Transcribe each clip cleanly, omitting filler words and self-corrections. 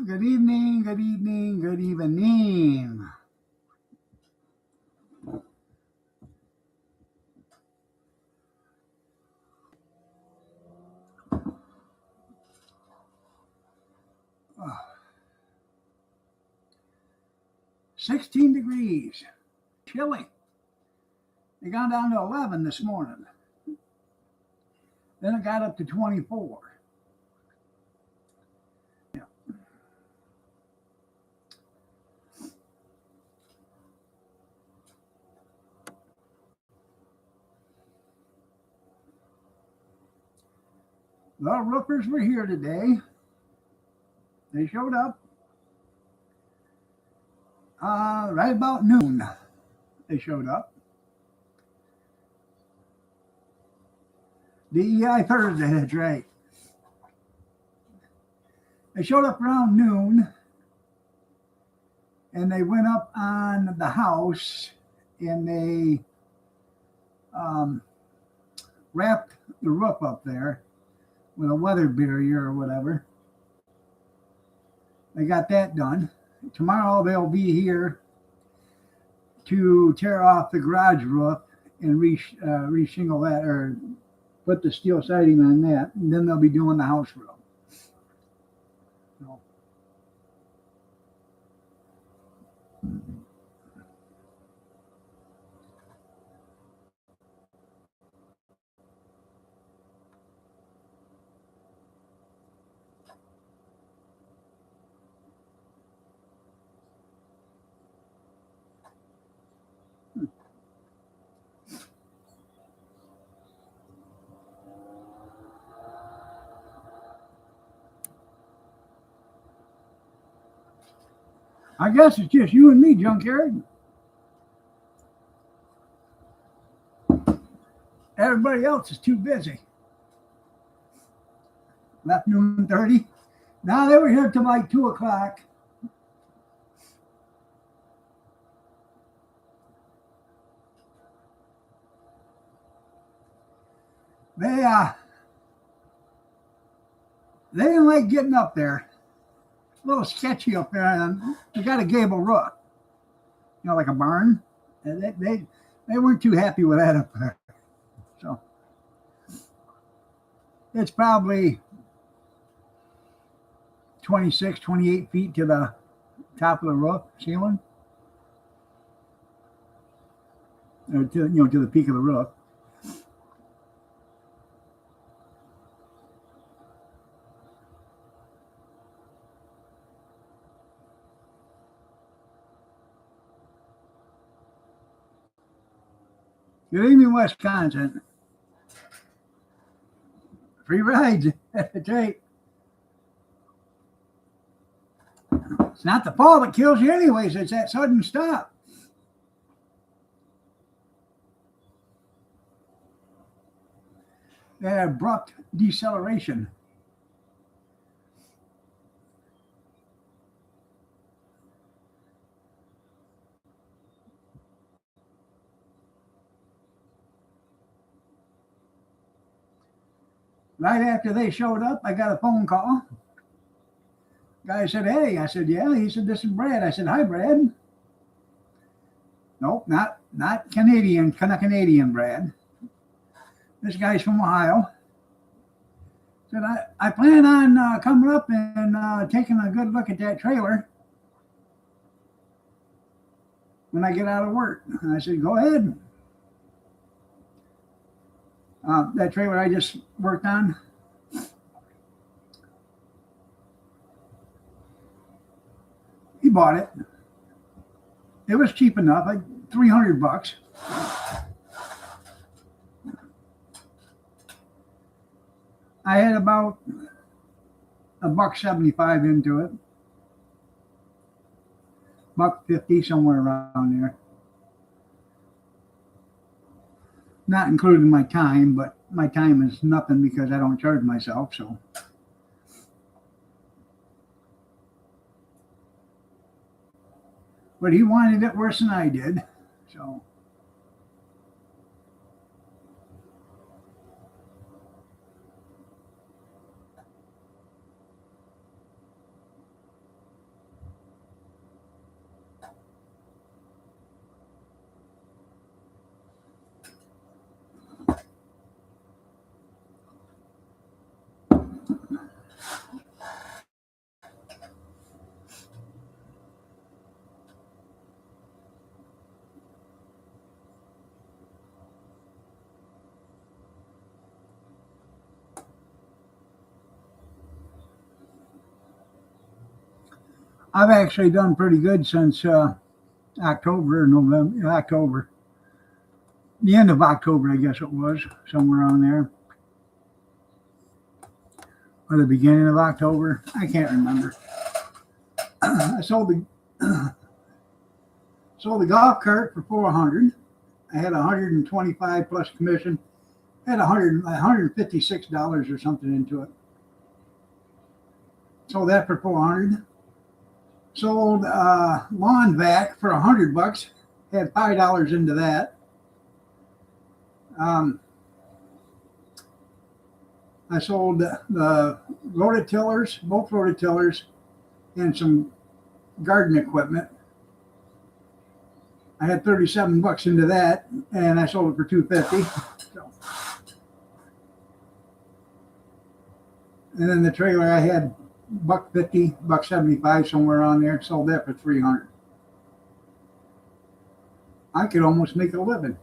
Good evening, good evening, good evening. 16 degrees, chilly. It got down to 11 this morning. Then it got up to 24. Yeah. The roofers were here today. They showed up right about noon. They showed up. DEI Thursday, that's right. They showed up around noon and they went up on the house and they wrapped the roof up there with a weather barrier or whatever. They got that done. Tomorrow they'll be here to tear off the garage roof and reshingle that or put the steel siding on that. And then they'll be doing the house roof. So, I guess it's just you and me, Junkyard. Everybody else is too busy. Left noon 30. Now they were here till like 2 o'clock. They didn't like getting up there. A little sketchy up there, and they got a gable roof, like a barn. And they weren't too happy with that up there. So it's probably 26, 28 feet to the top of the roof ceiling, or to the peak of the roof. Good evening, Wisconsin. Free rides. That's right. It's not the fall that kills you anyways. It's that sudden stop. That abrupt deceleration. Right after they showed up, I got a phone call. Guy said, "Hey." I said, "Yeah." He said, "This is Brad." I said, "Hi, Brad." Nope, not Canadian Brad. This guy's from Ohio. Said, I plan on coming up and taking a good look at that trailer when I get out of work. And I said, "Go ahead." That trailer I just worked on, he bought it. It was cheap enough, like $300. I had about $1.75 into it, $1.50, somewhere around there. Not including my time, but my time is nothing because I don't charge myself. So, but he wanted it worse than I did. So, I've actually done pretty good since October, November, October, the end of October, I guess it was, somewhere on there, or the beginning of October. I can't remember. I sold the golf cart for 400. I had 125 plus commission. I had $156 or something into it. Sold that for 400. Sold lawn vac for $100. Had $5 into that. I sold the rototillers, both rototillers, and some garden equipment. I had $37 into that, and I sold it for $250. So. And then the trailer, I had $150, $175, somewhere on there. Sold that for $300. I could almost make a living.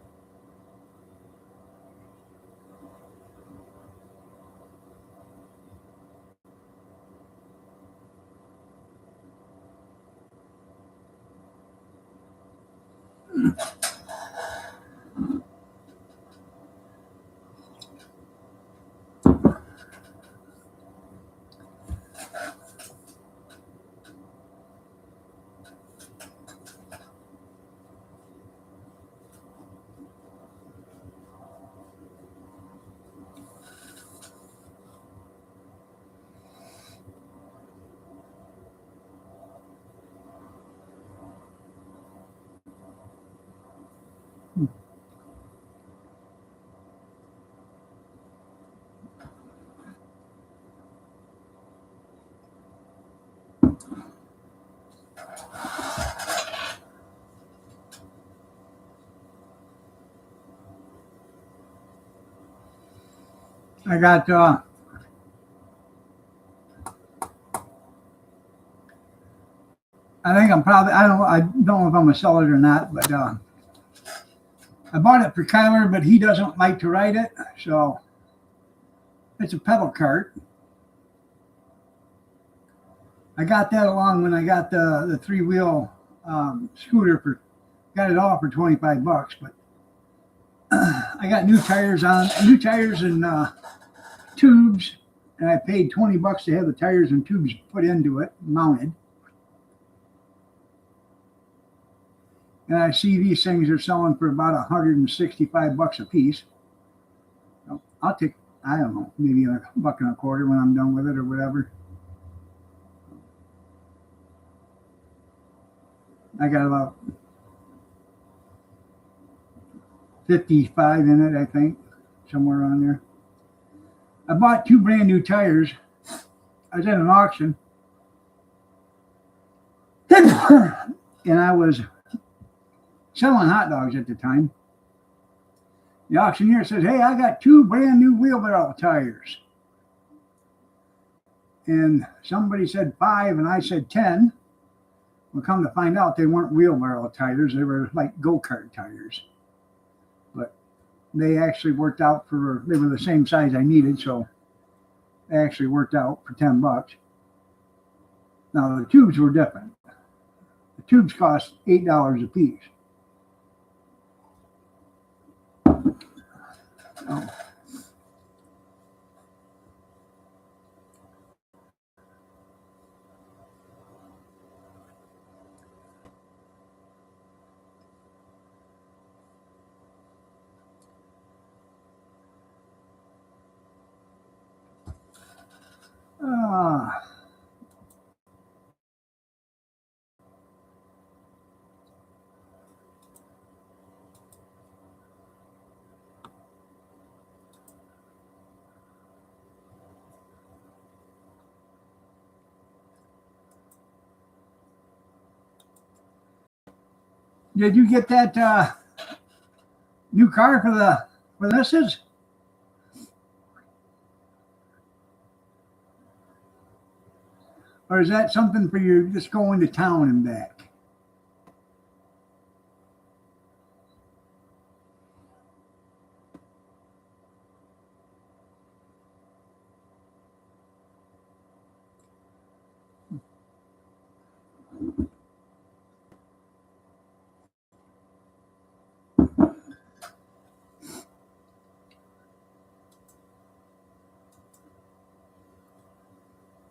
I got I think I don't know if I'm gonna sell it or not, but I bought it for Kyler, but he doesn't like to ride it, so it's a pedal cart. I got that along when I got the 3-wheel scooter got it all for $25, but I got new tires and tubes, and I paid $20 to have the tires and tubes put into it, mounted. And I see these things are selling for about $165 a piece. So I'll take, I don't know, maybe $1.25 when I'm done with it or whatever. I got about 55 in it, I think, somewhere on there. I bought 2 brand new tires. I was at an auction, and I was selling hot dogs at the time. The auctioneer says, "Hey, I got 2 brand new wheelbarrow tires." And somebody said 5, and I said 10. Well, come to find out, they weren't wheelbarrow tires. They were like go-kart tires. But they actually worked out they were the same size I needed, so they actually worked out for $10. Now, the tubes were different. The tubes cost $8 a piece. Oh. Did you get that new car for this? Or is that something for you just going to town and back?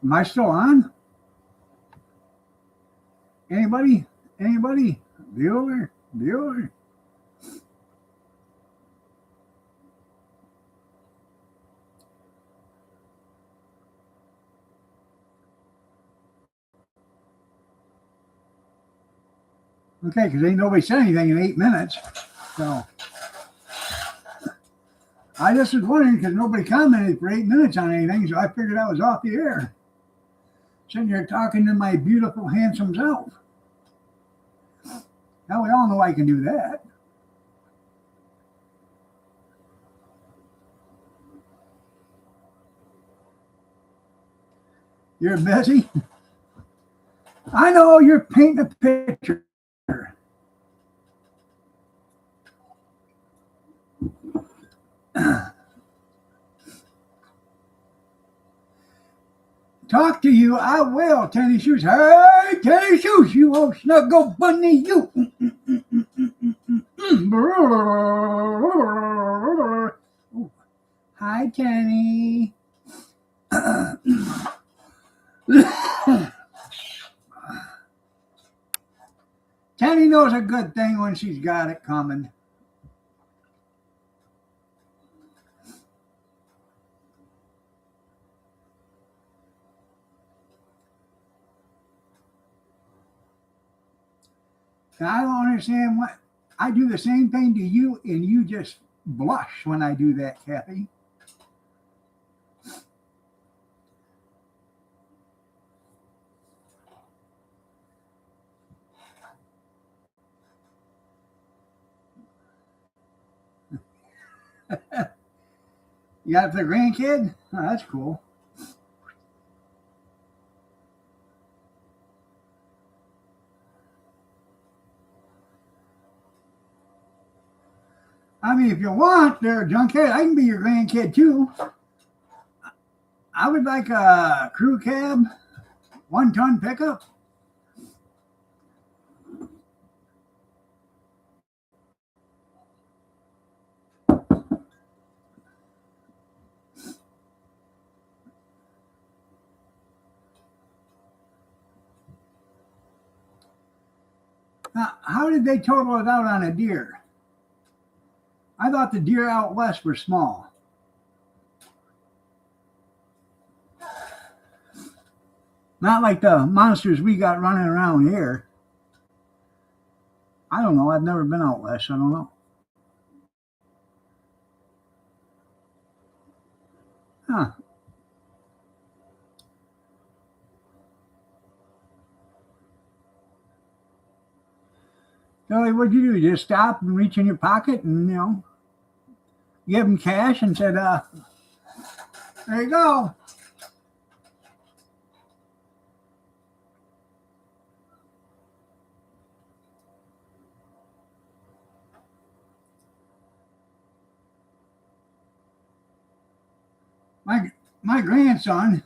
Am I still on? Anybody? Anybody? Bueller? Bueller? Okay, because ain't nobody said anything in 8 minutes. So I just was wondering because nobody commented for 8 minutes on anything, so I figured I was off the air. Sitting here talking to my beautiful, handsome self. Now we all know I can do that. You're busy? I know you're painting a picture. Talk to you, I will, Tennis Shoes. Hey, Tennis Shoes, you old snuggle bunny, you. Hi, Tenny. Tenny knows a good thing when she's got it coming. I don't understand what I do the same thing to you, and you just blush when I do that, Kathy. You got the grandkid? Oh, that's cool. I mean, if you want, there, Junkhead, I can be your grandkid too. I would like a crew cab, 1-ton pickup. Now, how did they total it out on a deer? I thought the deer out west were small. Not like the monsters we got running around here. I don't know. I've never been out west. I don't know. Huh. So what'd you do? Just stop and reach in your pocket and, give them cash and said, there you go. My grandson,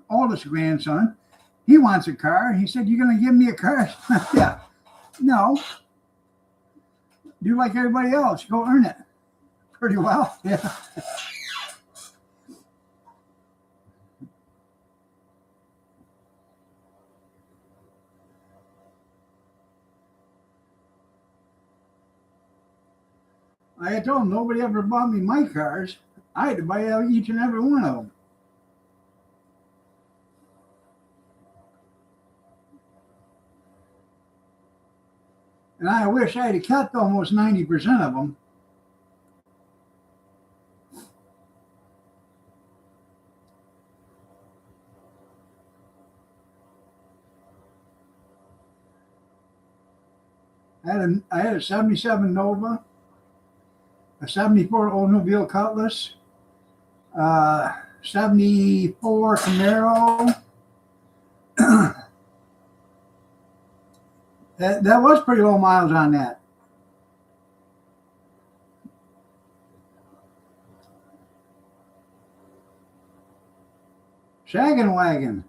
oldest grandson, he wants a car. He said, "You're going to give me a car?" Yeah. No. Do like everybody else. Go earn it. Pretty well. Yeah. I had told him nobody ever bought me my cars. I had to buy each and every one of them. And I wish I had kept almost 90% of them. I had a 77 Nova, a 74 Oldsmobile Cutlass, 74 Camaro. That was pretty low miles on that. Shaggin' wagon.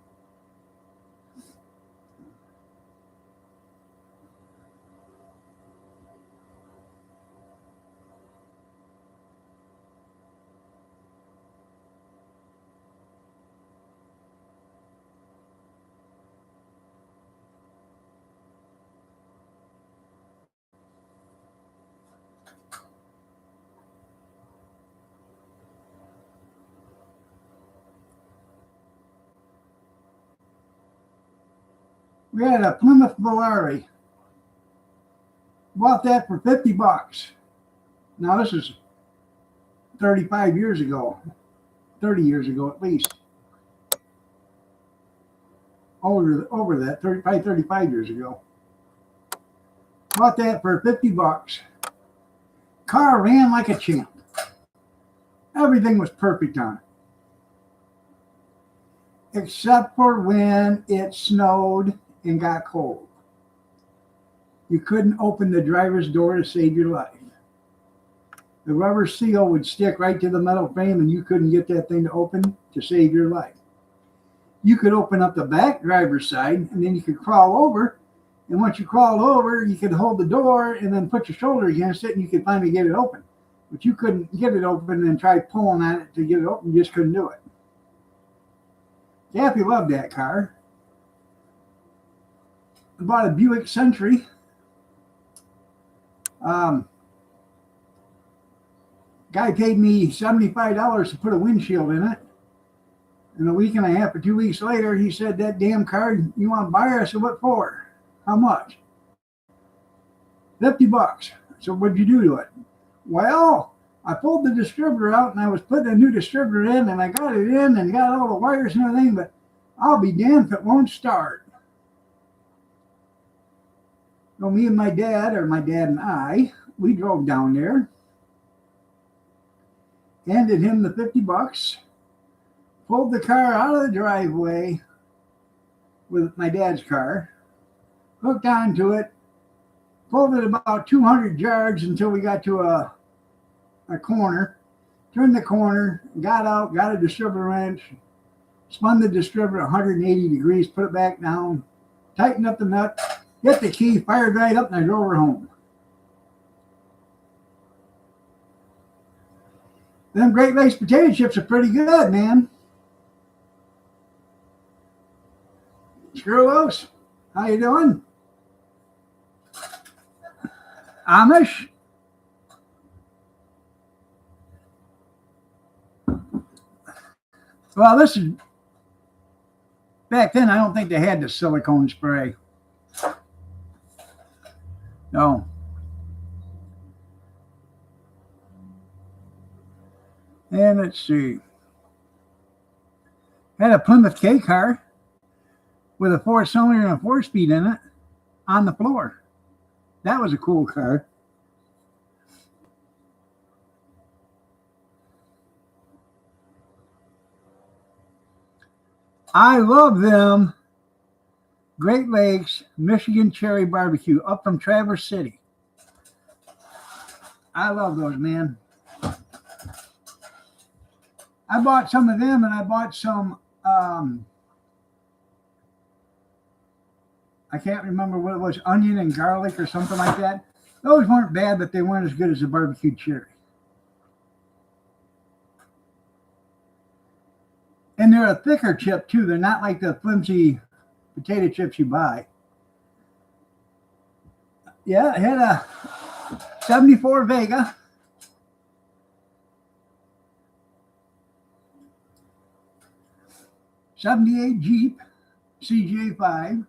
We had a Plymouth Volare. Bought that for $50. Now this is 35 years ago, 30 years ago at least. Over that, probably 35 years ago. Bought that for $50. Car ran like a champ. Everything was perfect on it. Except for when it snowed and got cold. You couldn't open the driver's door to save your life. The rubber seal would stick right to the metal frame and you couldn't get that thing to open to save your life. You could open up the back driver's side and then you could crawl over. And once you crawled over, you could hold the door and then put your shoulder against it and you could finally get it open. But you couldn't get it open and try pulling on it to get it open. You just couldn't do it. Kathy loved that car. I bought a Buick Century. Guy paid me $75 to put a windshield in it. And a week and a half or 2 weeks later, he said, that damn car, you want to buy her? I said, what for? How much? $50. So what'd you do to it? Well, I pulled the distributor out and I was putting a new distributor in and I got it in and got all the wires and everything, but I'll be damned if it won't start. So me and my dad and I, we drove down there, handed him the $50, pulled the car out of the driveway with my dad's car, hooked onto it, pulled it about 200 yards until we got to a corner, turned the corner, got out, got a distributor wrench, spun the distributor 180 degrees, put it back down, tightened up the nut, hit the key, fired right up, and I drove her home. Them Great Lakes potato chips are pretty good, man. Screwlos, how you doing? Amish? Well, this is, back then I don't think they had the silicone spray. No. And let's see. Had a Plymouth K car with a 4-cylinder and a 4-speed in it on the floor. That was a cool car. I love them Great Lakes Michigan Cherry Barbecue up from Traverse City. I love those, man. I bought some of them and I bought some, I can't remember what it was, onion and garlic or something like that. Those weren't bad, but they weren't as good as the barbecued cherry. And they're a thicker chip too. They're not like the flimsy potato chips you buy. Yeah, I had a 74 Vega. '78 Jeep CJ5.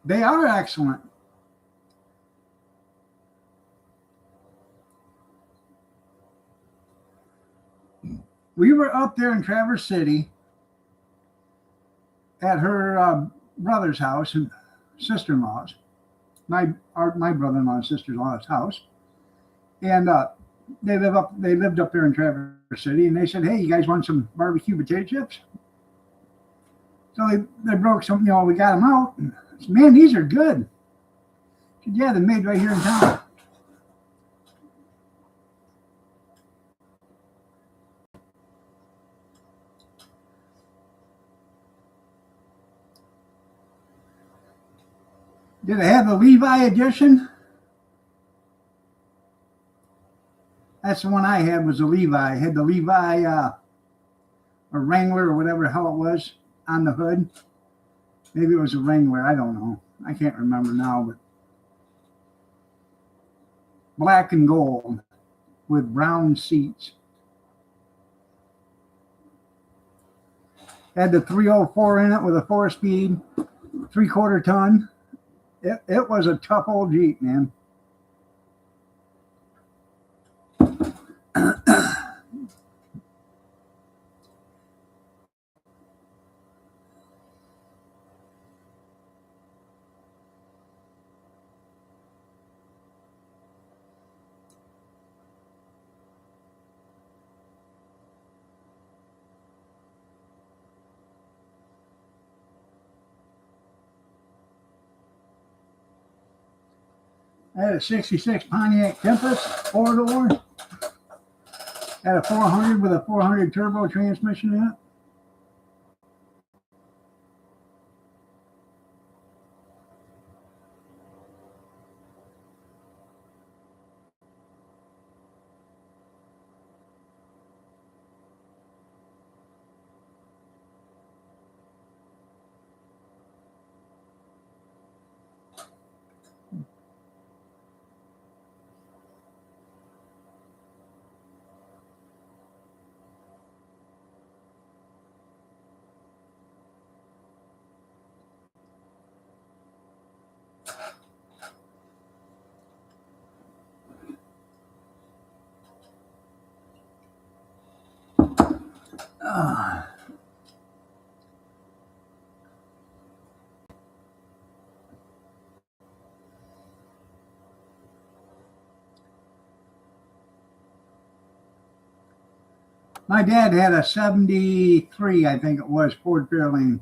They are excellent. We were up there in Traverse City at her brother's house and sister-in-law's, my brother-in-law and sister-in-law's house, and they lived up there in Traverse City, and they said, "Hey, you guys want some barbecue potato chips?" So they broke some, we got them out. And I said, "Man, these are good." I said, "Yeah, they're made right here in town." Did it have the Levi edition? That's the one I had, was a Levi. I had the Levi or Wrangler or whatever the hell it was on the hood. Maybe it was a Wrangler. I don't know. I can't remember now. But black and gold with brown seats. Had the 304 in it with a 4-speed, 3/4 ton. It was a tough old Jeep, man. I had a 66 Pontiac Tempest 4-door. Had a 400 with a 400 turbo transmission in it. My dad had a 73, I think it was, Ford Fairlane.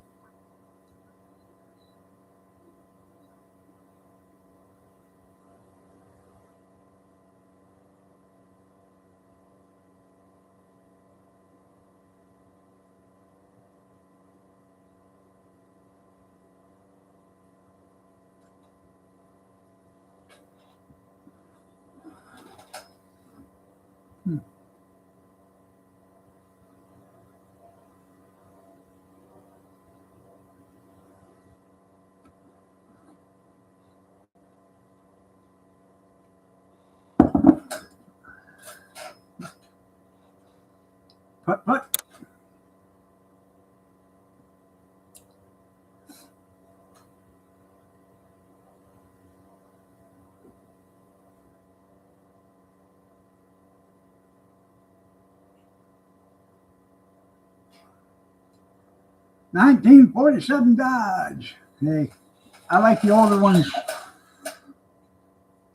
Put. 1947 Dodge. Hey, I like the older ones.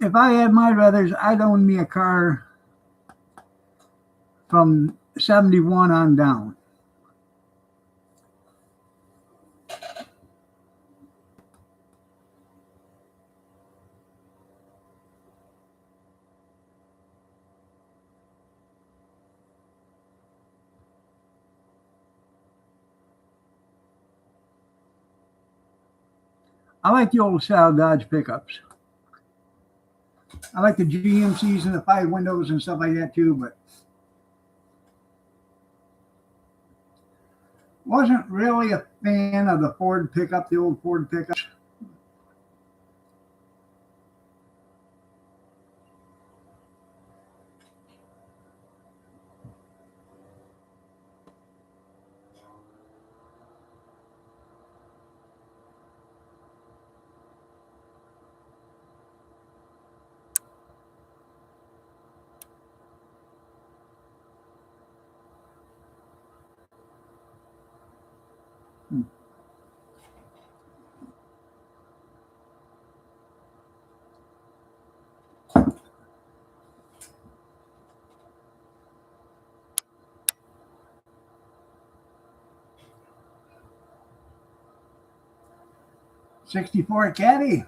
If I had my brothers, I'd own me a car from 71 on down. I like the old style Dodge pickups. I like the GMCs and the 5 windows and stuff like that too, but wasn't really a fan of the Ford pickup, the old Ford pickups. Hmm. '64 Caddy.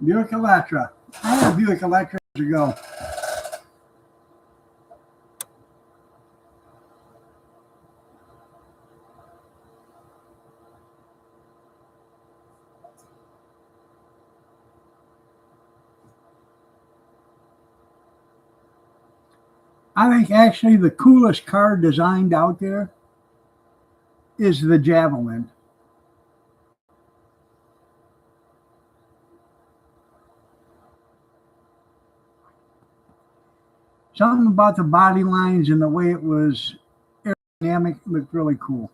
Buick Electra. I had a Buick Electra years ago. I think actually the coolest car designed out there is the Javelin. Something about the body lines and the way it was aerodynamic looked really cool.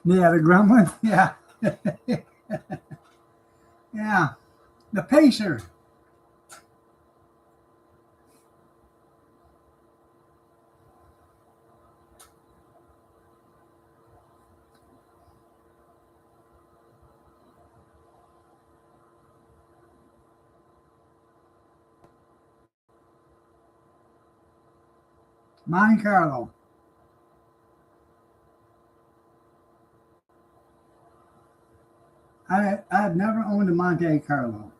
Yeah, the Gremlin. Yeah. Yeah. The Pacer. Monte Carlo. I've never owned a Monte Carlo.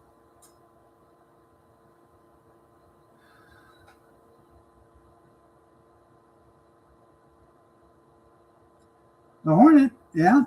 The Hornet, yeah.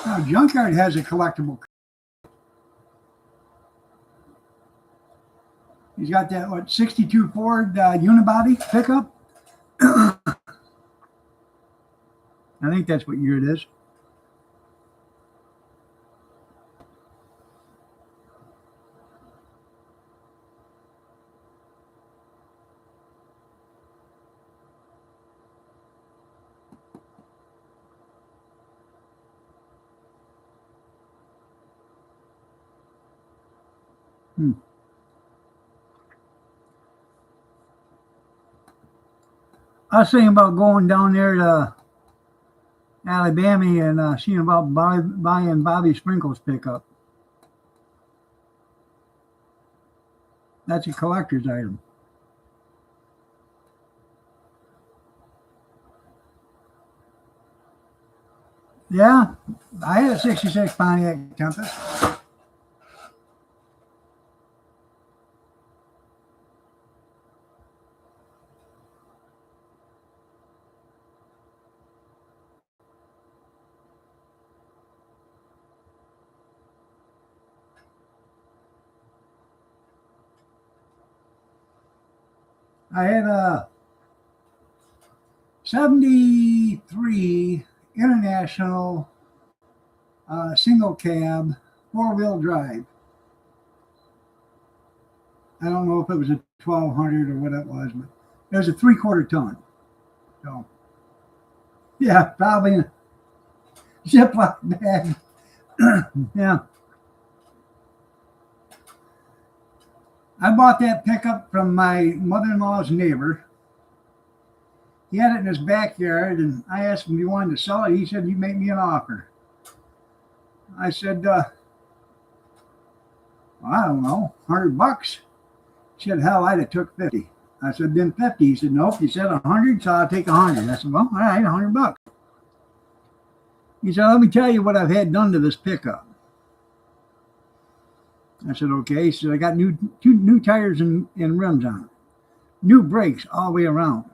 Now, Junkyard has a collectible. He's got that, what, 62 Ford unibody pickup? I think that's what year it is. I was thinking about going down there to Alabama and seeing about buying Bobby Sprinkle's pickup. That's a collector's item. Yeah, I had a 66 Pontiac Tempest. I had a 73 International single cab, 4-wheel drive. I don't know if it was a 1200 or what it was, but it was a 3/4 ton. So, yeah, probably a Ziploc bag. Yeah. I bought that pickup from my mother-in-law's neighbor. He had it in his backyard, and I asked him if he wanted to sell it. He said, "You make me an offer." I said, well, I don't know, $100. He said, "Hell, I'd have took 50." I said, "Then 50." He said, "Nope." He said 100, so I'll take 100. I said, "Well, all right, $100." He said, "Let me tell you what I've had done to this pickup." I said, "Okay." He said, "I got two new tires and rims on it, new brakes all the way around,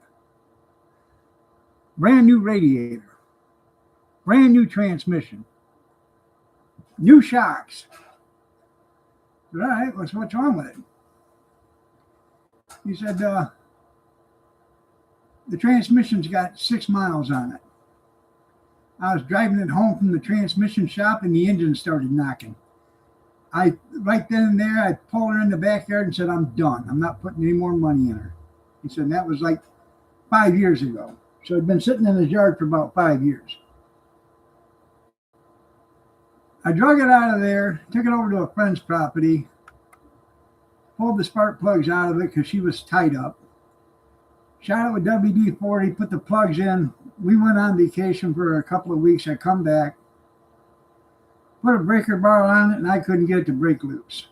brand new radiator, brand new transmission, new shocks." I said, "All right, what's wrong with it?" He said, "The transmission's got 6 miles on it. I was driving it home from the transmission shop and the engine started knocking. I right then and there, I pulled her in the backyard and said, I'm done. I'm not putting any more money in her. He said, and that was like 5 years ago. So it'd been sitting in his yard for about 5 years. I drug it out of there, took it over to a friend's property, pulled the spark plugs out of it because she was tied up. Shot it with WD-40, put the plugs in. We went on vacation for a couple of weeks. I come back, put a breaker bar on it, and I couldn't get it to break loose.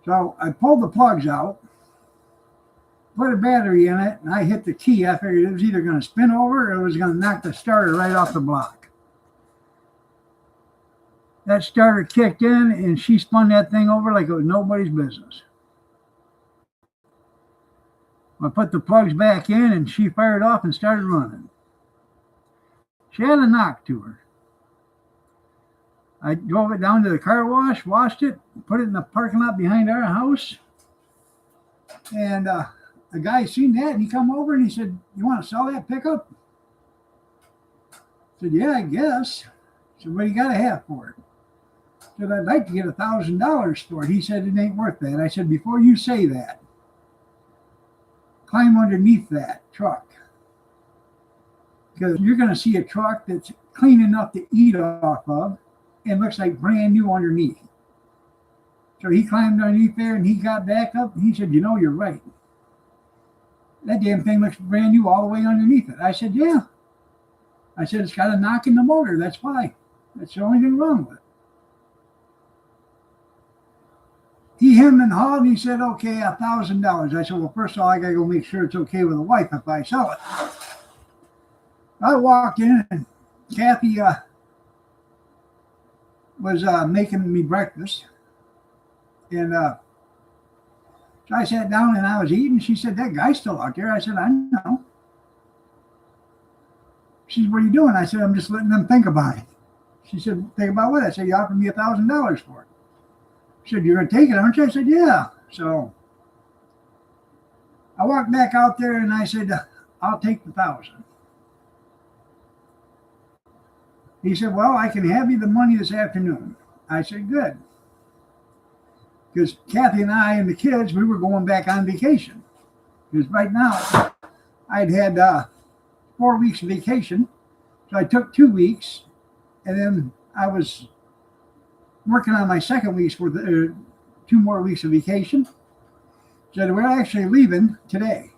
So I pulled the plugs out, put a battery in it, and I hit the key. I figured it was either going to spin over or it was going to knock the starter right off the block. That starter kicked in, and she spun that thing over like it was nobody's business. I put the plugs back in, and she fired off and started running. She had a knock to her. I drove it down to the car wash, washed it, put it in the parking lot behind our house. And a guy seen that, and he come over and he said, you want to sell that pickup? I said, yeah, I guess. I said, what do you got to have for it? I said, I'd like to get $1,000 for it. He said, it ain't worth that. I said, before you say that, climb underneath that truck. Because you're going to see a truck that's clean enough to eat off of and looks like brand new underneath. So he climbed underneath there and he got back up and he said, you know, you're right. That damn thing looks brand new all the way underneath it. I said, yeah. I said, it's got a knock in the motor. That's why. That's the only thing wrong with it. He hemmed and hawed and he said, okay, $1,000. I said, well, first of all, I got to go make sure it's okay with the wife if I sell it. I walked in and Kathy was making me breakfast. And so I sat down and I was eating. She said, that guy's still out there. I said, I know. She said, what are you doing? I said, I'm just letting them think about it. She said, think about what? I said, you offered me $1,000 for it. She said, you're going to take it, aren't you? I said, yeah. So I walked back out there and I said, I'll take the 1,000. He said, well, I can have you the money this afternoon. I said, good. Because Kathy and I and the kids, we were going back on vacation. Because right now, I'd had 4 weeks of vacation. So I took 2 weeks. And then I was working on my second week's worth, 2 more weeks of vacation. So we're actually leaving today.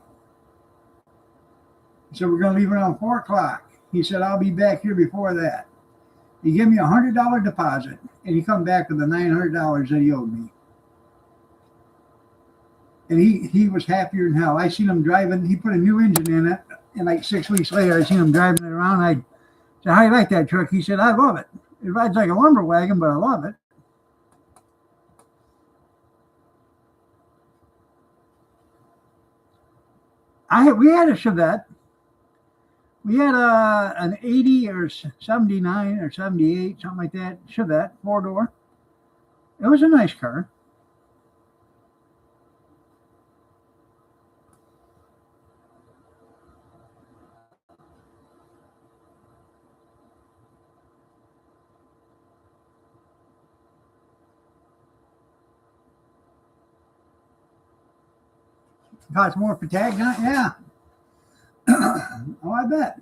So we're going to leave around 4 o'clock. He said, I'll be back here before that. He gave me a $100 deposit, and he come back with the $900 that he owed me. And he was happier than hell. I seen him driving. He put a new engine in it, and like 6 weeks later, I seen him driving it around. I said, how do you like that truck? He said, I love it. It rides like a lumber wagon, but I love it. We had a Chevette. We had an 80 or 79 or 78, something like that, Chevette, 4-door. It was a nice car. Cost more for tag on it? Yeah. Oh, I bet.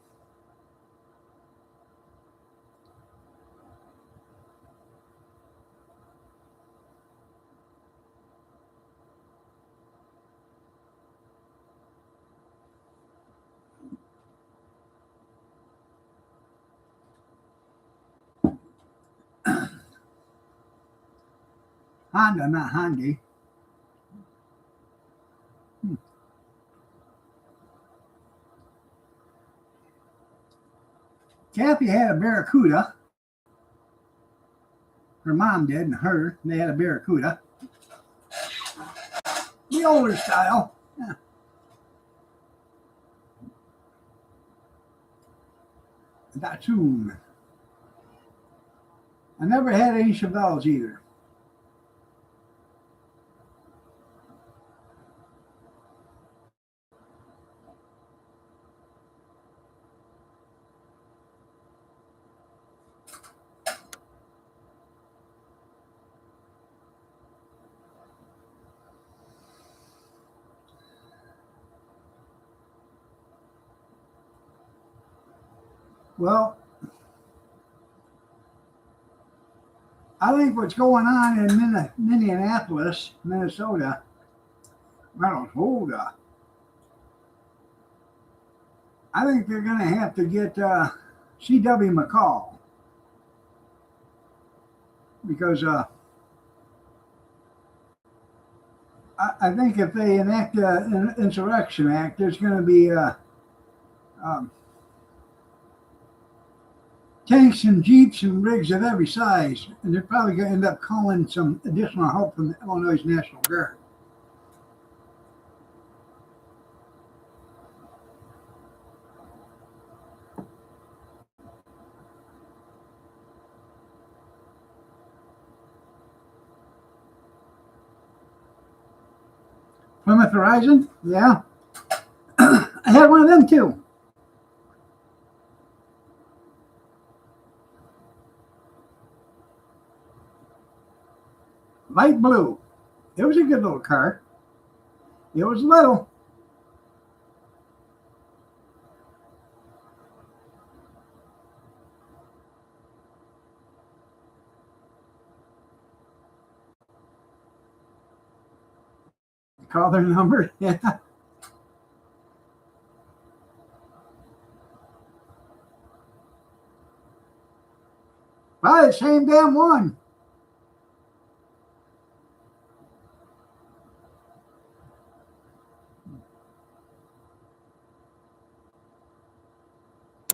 Honda, not Hyundai. Kathy had a Barracuda. Her mom did, and her. They had a Barracuda. The older style. Yeah. Datsun. I never had any Chevelles either. Well, I think what's going on in Minneapolis, Minnesota, Minnesota, I think they're going to have to get C.W. McCall because I think if they enact an insurrection act, there's going to be um, tanks and jeeps and rigs of every size, and they're probably going to end up calling some additional help from the Illinois National Guard. Plymouth Horizon, yeah, I had one of them too. Light blue. It was a good little car. It was little. Call their number. Yeah. Probably the same damn one.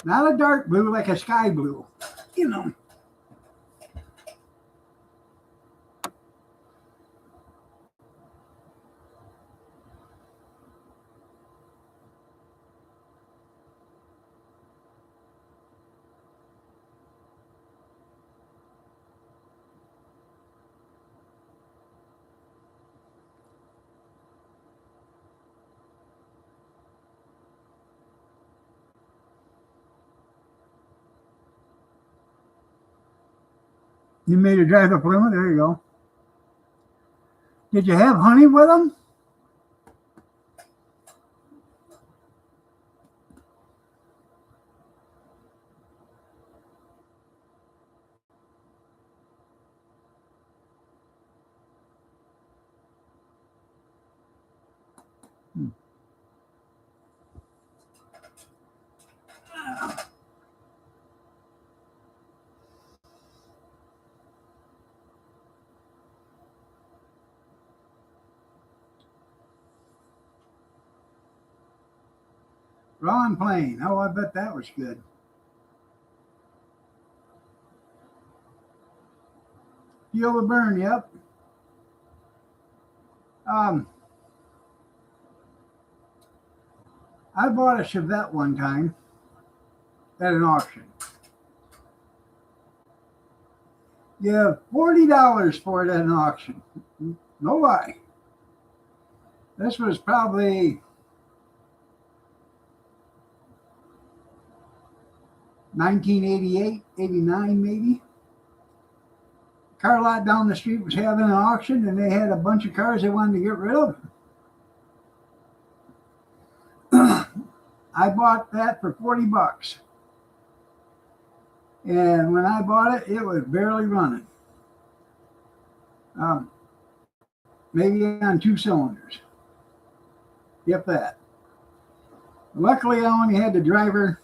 Not a dark blue like a sky blue. You know. You made a drive to Plymouth? There you go. Did you have honey with them? Raw and plain. Oh, I bet that was good. Feel the burn, yep. Um, I bought a Chevette one time at an auction. You have $40 for it at an auction. No lie. This was probably 1988, 89 maybe. Car lot down the street was having an auction and they had a bunch of cars they wanted to get rid of. I bought that for $40. And when I bought it, it was barely running. Maybe on 2 cylinders. If that. Luckily, I only had to drive her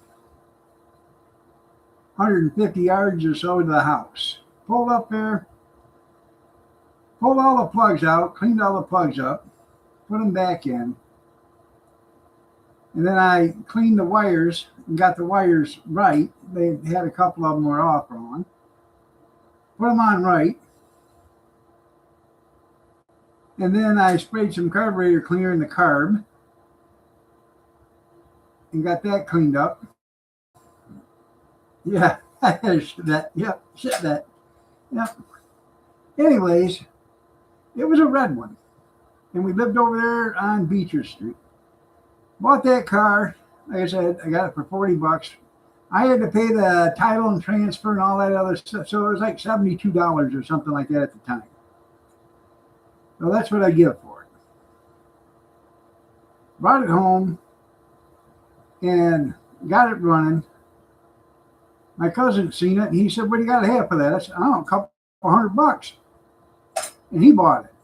150 yards or so to the house. Pulled up there, pulled all the plugs out, cleaned all the plugs up, put them back in. And then I cleaned the wires and got the wires right. They had a couple of them were off wrong. Put them on right. And then I sprayed some carburetor cleaner in the carb and got that cleaned up. Yeah, that. Yep, shit that. Yep. Anyways, it was a red one. And we lived over there on Beecher Street. Bought that car. Like I said, I got it for $40. I had to pay the title and transfer and all that other stuff. So it was like $72 or something like that at the time. So that's what I give for it. Brought it home and got it running. My cousin seen it, and he said, "What do you got to have for that?" I said, "I don't know, a couple $100." And he bought it,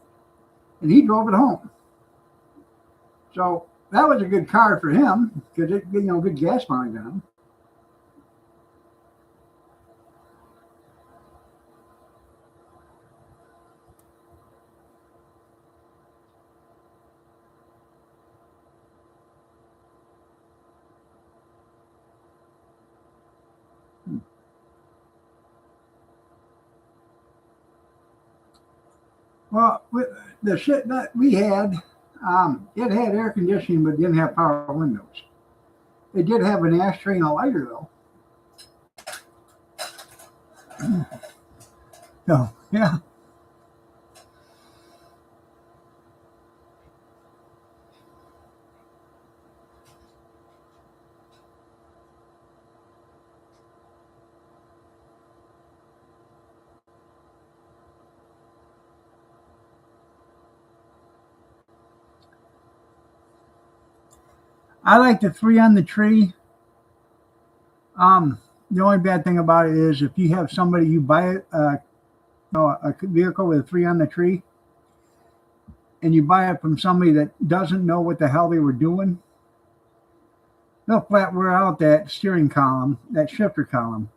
and he drove it home. So that was a good car for him because it, good gas mileage on him. Well, the shit that we had, it had air conditioning but didn't have power windows. It did have an ashtray and a lighter though. So yeah. I like the three on the tree. The only bad thing about it is if you have somebody you buy a vehicle with a three on the tree, and you buy it from somebody that doesn't know what the hell they were doing, they'll flat wear out that steering column, that shifter column,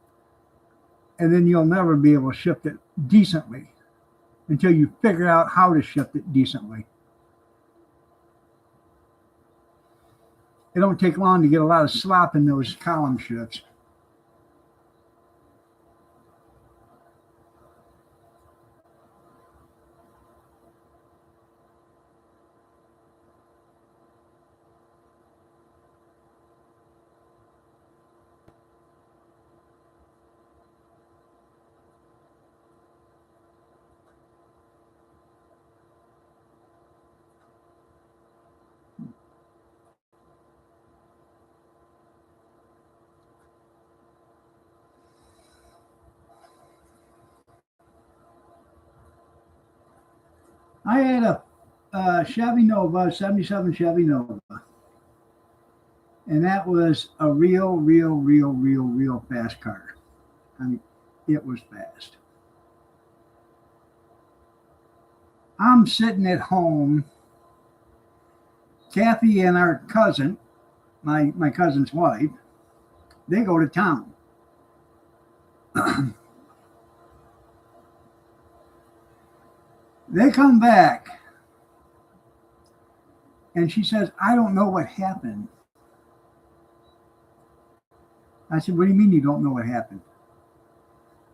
and then you'll never be able to shift it decently until you figure out how to shift it decently. It don't take long to get a lot of slop in those column shifts. I had a Chevy Nova, 77 Chevy Nova. And that was a real fast car. I mean, it was fast. I'm sitting at home. Kathy and our cousin, my cousin's wife, they go to town. They come back, and she says, "I don't know what happened." I said, "What do you mean you don't know what happened?"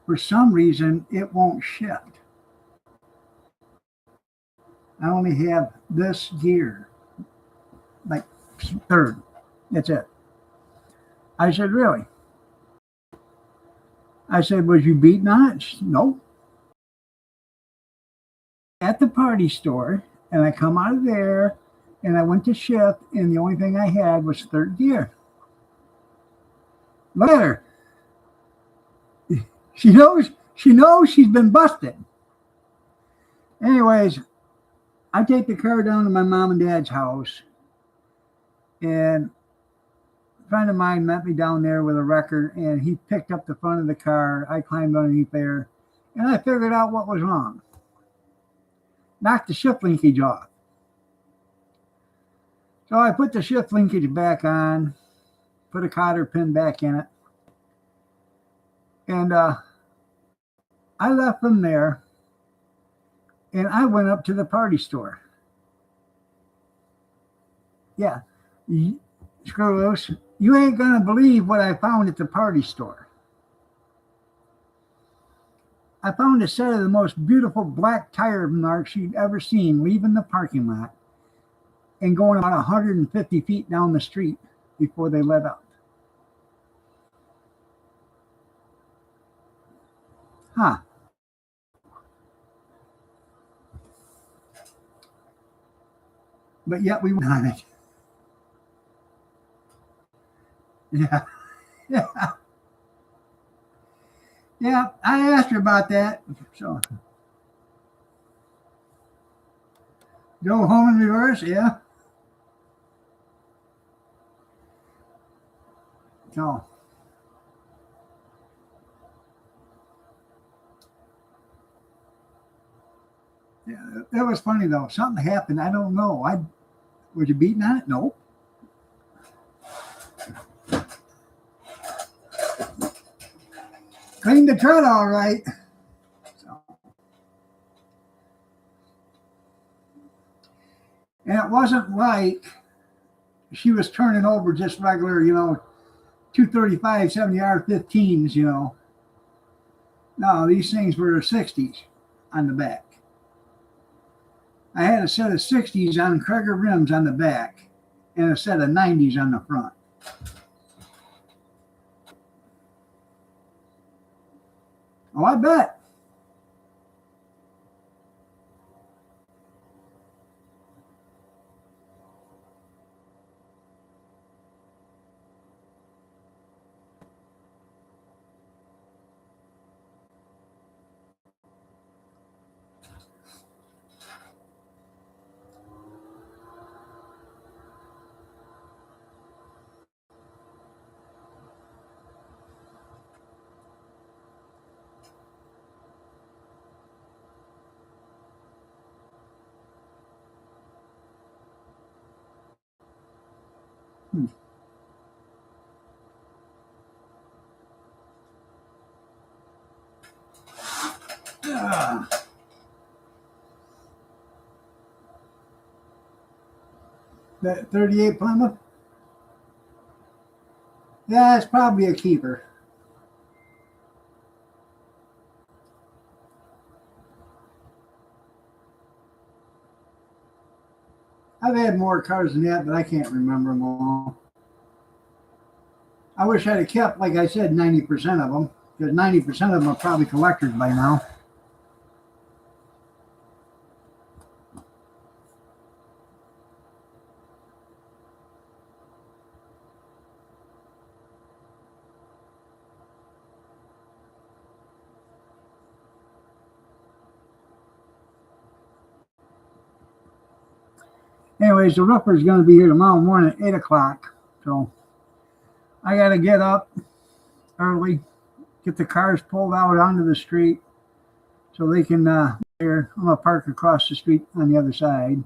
"For some reason, it won't shift. I only have this gear, like third. That's it." I said, "Really?" I said, "Was you beaten on it?" She said, "No." At the party store, and I come out of there, and I went to shift, and the only thing I had was third gear. Look at her. She knows she's been busted. Anyways, I take the car down to my mom and dad's house, and a friend of mine met me down there with a wrecker, and he picked up the front of the car. I climbed underneath there, and I figured out what was wrong. Knocked the shift linkage off. So I put the shift linkage back on, put a cotter pin back in it, and I left them there, and I went up to the party store. Yeah, screw loose. You ain't gonna believe what I found at the party store. I found a set of the most beautiful black tire marks you'd ever seen leaving the parking lot and going about 150 feet down the street before they let up. Huh. But yet we went on it. Yeah. Yeah. Yeah. I asked her about that. So go home in reverse. Yeah. So Yeah, that was funny though. Something happened. I don't know. Was you beating on it? Nope. Cleaned the tread all right. So. And it wasn't like she was turning over just regular, 235, 70 R15s, No, these things were 60s on the back. I had a set of 60s on Cragar rims on the back and a set of 90s on the front. Oh, I bet. That 38 Plymouth? Yeah, it's probably a keeper. I've had more cars than that, but I can't remember them all. I wish I'd have kept, like I said, 90% of them, because 90% of them are probably collectors by now. Anyways, the roofer's going to be here tomorrow morning at 8 o'clock. So I got to get up early, get the cars pulled out onto the street so they can, I'm going to park across the street on the other side.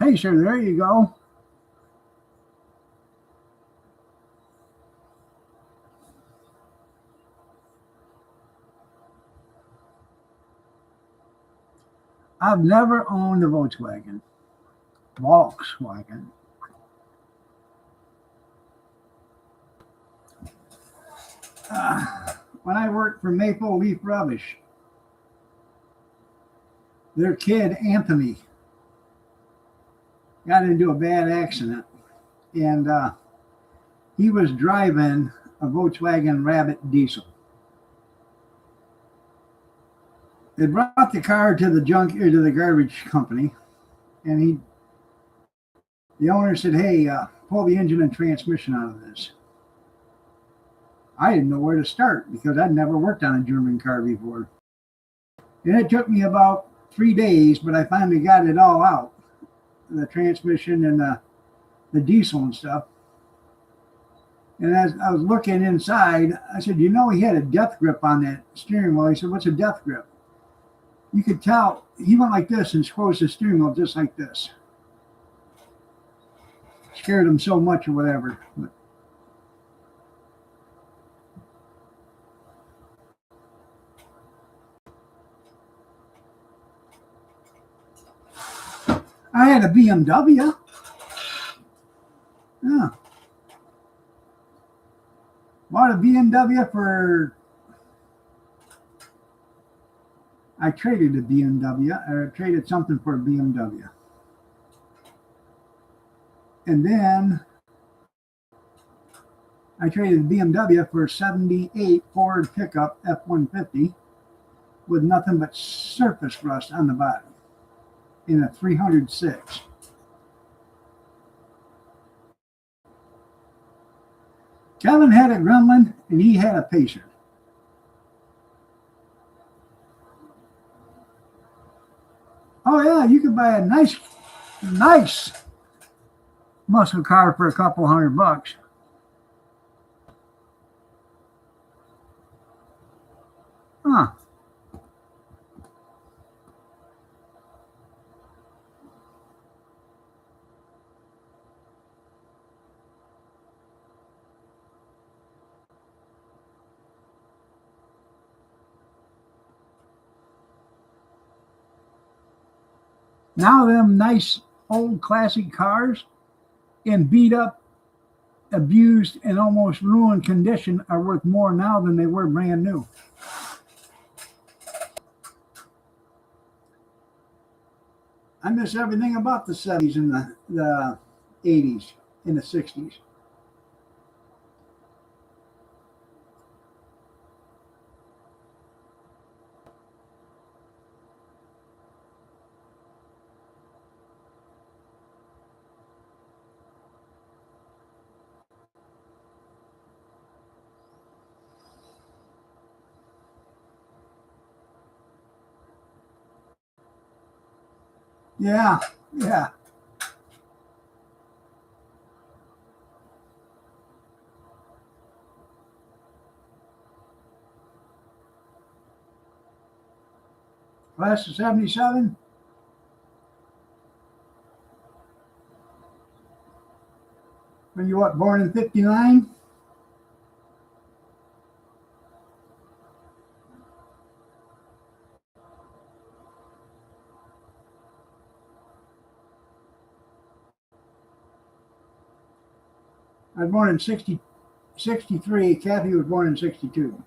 Hey, sir, there you go. I've never owned a Volkswagen. When I worked for Maple Leaf Rubbish, their kid, Anthony, got into a bad accident. And he was driving a Volkswagen Rabbit diesel. They brought the car to the to the garbage company, and the owner said, "Hey, pull the engine and transmission out of this." I didn't know where to start because I'd never worked on a German car before. And it took me about 3 days, but I finally got it all out. The transmission and the diesel and stuff. And as I was looking inside, I said, he had a death grip on that steering wheel. He said, "What's a death grip?" You could tell he went like this and squoze the steering wheel just like this. Scared him so much or whatever. But I had a BMW. Yeah. Bought a BMW I traded a BMW, or traded something for a BMW. And then I traded the BMW for a 78 Ford pickup F-150 with nothing but surface rust on the bottom in a 306. Kevin had a Gremlin and he had a Pacer. Oh yeah, you could buy a nice muscle car for a couple $100. Huh. Now them nice old classic cars in beat up, abused, and almost ruined condition are worth more now than they were brand new. I miss everything about the 70s and the 80s and the 60s. Yeah, yeah. Class of 77. When you what, born in 59? I was born in 63. Kathy was born in 62.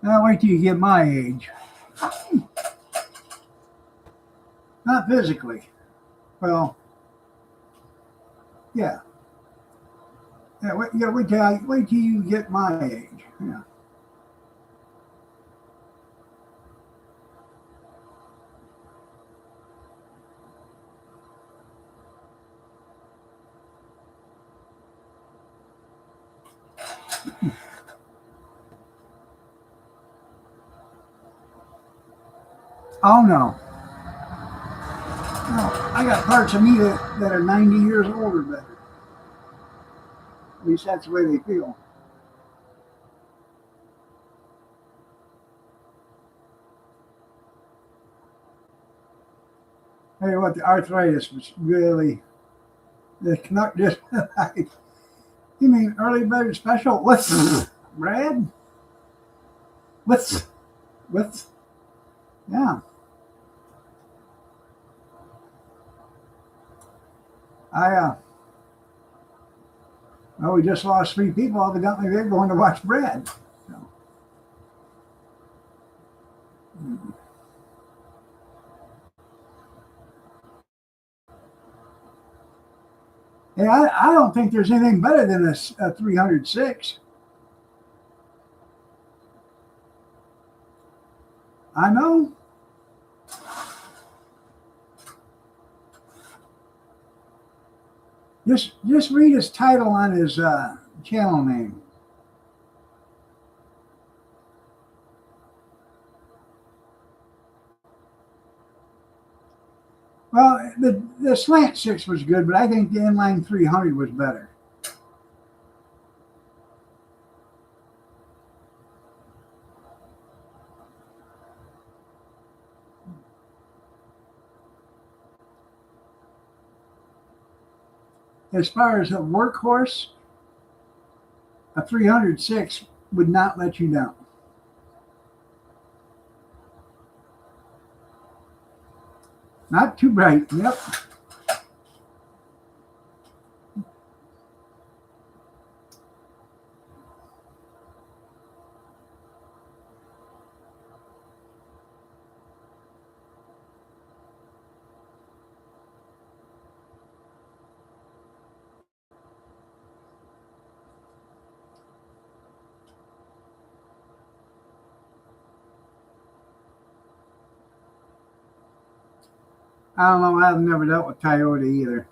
Now wait till you get my age. Not physically. Well, yeah. Wait till you get my age. Yeah. Oh no. No. I got parts of me that are 90 years old or better. At least that's the way they feel. Tell you what, the arthritis was really the knuck just you mean early bird special? What's Brad? What's yeah. I well, we just lost three people. Evidently, they're going to watch Brad. So, hey, I don't think there's anything better than a 306. I know. Just read his title on his channel name. Well, the slant six was good, but I think the inline 300 was better. As far as a workhorse, a 306 would not let you down. Not too bright. Yep. I don't know. I've never dealt with coyote either.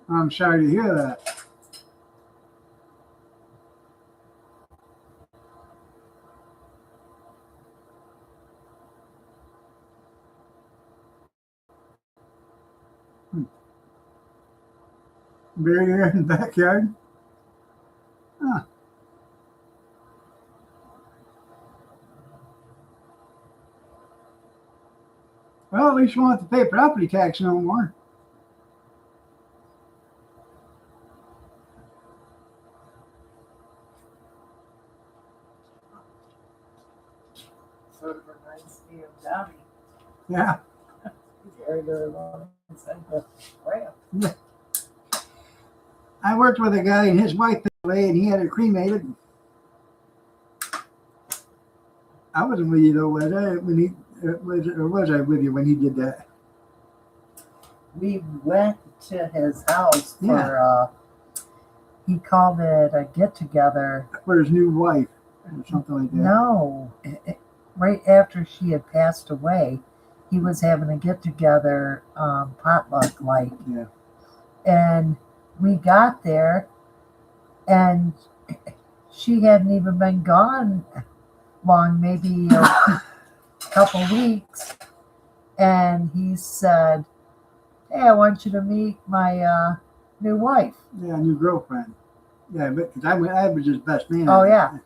I'm sorry to hear that. Buried here in the backyard. Huh. Well, at least you won't have to pay property tax no more. Sort of reminds me of Johnny. Yeah. Very good one inside the ramp. Yeah. I worked with a guy and his wife passed away and he had her cremated. I wasn't with you though, was I? When he was I with you when he did that? We went to his house Yeah. for he called it a get together. For his new wife or something like that. No, right after she had passed away, he was having a get together, potluck like. Yeah. And we got there, and she hadn't even been gone long, maybe a couple weeks. And he said, "Hey, I want you to meet my new wife." Yeah, new girlfriend. Yeah, but 'cause I was his best man. Oh yeah,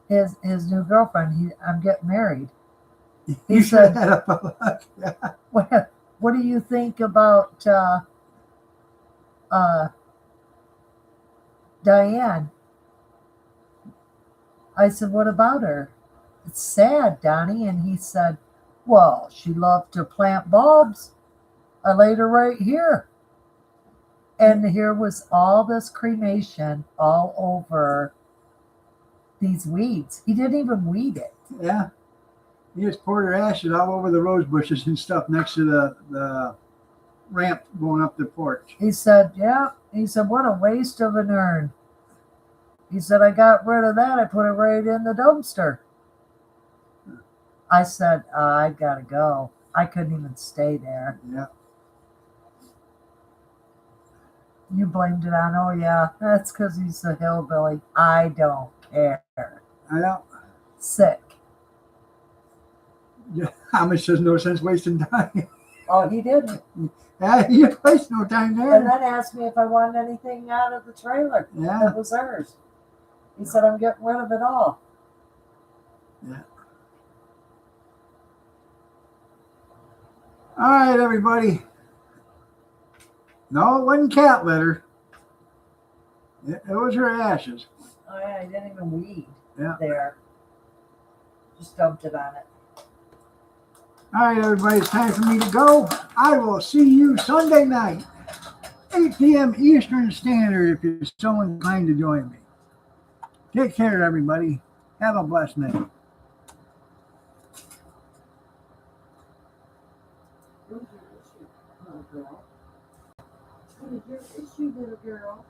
his new girlfriend. I'm getting married. He said- had up a lot. Yeah. What do you think about Diane? I said, "What about her?" "It's sad, Donnie." And he said, "Well, she loved to plant bulbs. I laid her right here." And here was all this cremation all over these weeds. He didn't even weed it. Yeah. He just poured her ashes all over the rose bushes and stuff next to the ramp going up the porch. He said, "Yeah." He said, "What a waste of an urn." He said, "I got rid of that. I put it right in the dumpster." I said, "I gotta go." I couldn't even stay there. Yeah. You blamed it on, "Oh yeah, that's because he's a hillbilly." I don't care. I know. Sick. Yeah. Amish says no sense wasting time. Oh, he didn't. Yeah, he wastes no time And there. then asked me if I wanted anything out of the trailer Yeah. that was hers. He said, "I'm getting rid of it all." Yeah. All right, everybody. No, it wasn't cat litter. It was her ashes. Oh yeah, he didn't even weed Yeah. there. Just dumped it on it. All right, everybody, it's time for me to go. I will see you Sunday night, 8 p.m. Eastern Standard, if you're so inclined to join me. Take care, everybody. Have a blessed night. What is your issue, little girl? What is your issue, little girl?